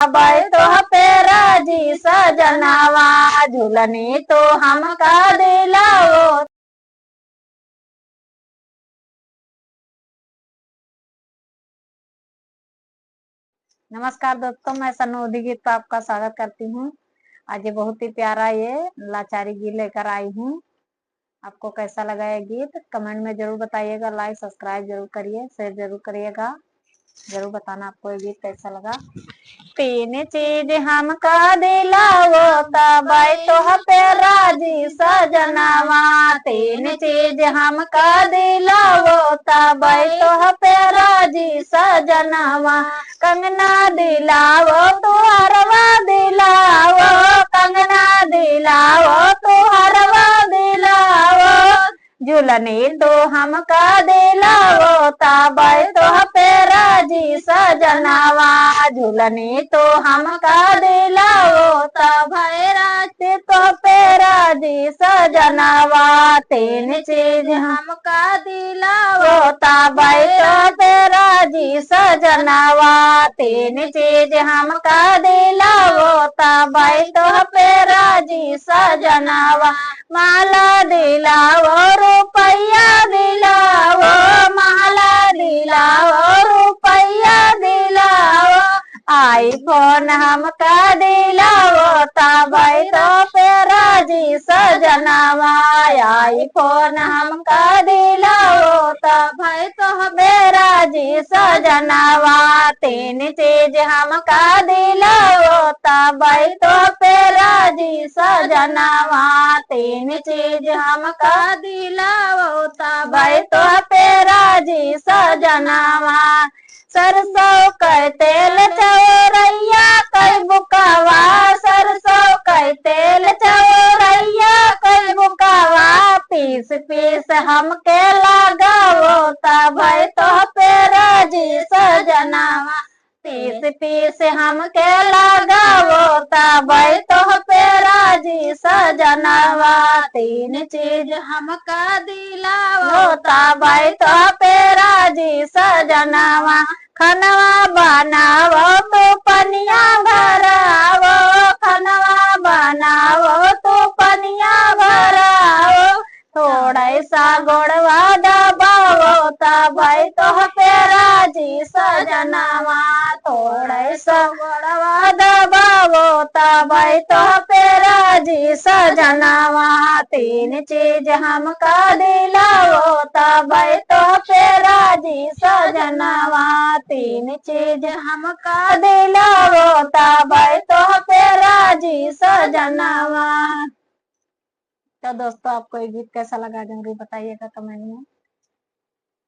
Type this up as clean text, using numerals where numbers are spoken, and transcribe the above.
By तो पे राजी सजनावा झूलनी तो हमका दिलाओ। नमस्कार दोस्तों, मैं सनोधी गीत पर आपका स्वागत करती हूँ। आज ये बहुत ही प्यारा ये लाचारी गीत लेकर आई हूँ। आपको कैसा लगा ये गीत कमेंट में जरूर बताइएगा। लाइक सब्सक्राइब जरूर करिए, शेयर जरूर करिएगा। जरूर बताना आपको ये गीत कैसा लगा। तीन चीज हमका दिलाओ बाई तो पे राजी सजनावा। तीन चीज हमका दिलाओ बाई तो पे राजी सजनावा। कंगना दिलाओ तू हरवा दिलाओ, कंगना दिलाओ तू हरवा दिलाओ। झूलनी तो हमका दिलाओ बाई तो पे राजी सजनावा। झूलनी तो हमका दिलाओ भाई राजी तो पे राजी सजनावा। तीन चीज हमका दिलाओ बाई तो पे राजी सजनावा। तीन चीज हमका दिलाओ बाई तो पे राजी सजनावा। माला दिलाओ रुपया दिलाओ, माला दिलाओ रुपया दिलाओ। आईफोन हमका दिलाओ बाई तो पे राजी सजनावा। आईफोन हमका दिलाओ भाई तो पे राजी सजनावा। तीन चीज हमका दिलाओ बाई तो पे राजी सजनावा। तीन चीज हमका दिलाओ बाई तो पे राजी सजनावा। सरसों का तेल चौरैया कई बुकावा, सरसों का तेल चौरैया कई बुकावा। पीस पीस हमके लगाओ भाई तो पे राजी सजनावा। पीस पीस हमके लगाओ बाई तो पे राजी सजनावा। तीन चीज हमका दिलाओ बाई तो पे राजी सजनावा। खनवा बनावो तो पनिया भरावो, खनवा बनावो तो पनिया भरावो। थोड़ा सा गोड़वा दबावो भाई तो पे राजी सजनावा। थोड़ा सा गोड़वा दबावो भाई तो पे राजी सजनावा। तीन चीज हमका दिलाओ बाई तो पे राजी सजनावा। तीन चीज हमका दिलाओ बाई तो पे राजी सजनावा। तो दोस्तों, आपको ये गीत कैसा लगा जरूर बताइएगा कमेंट में।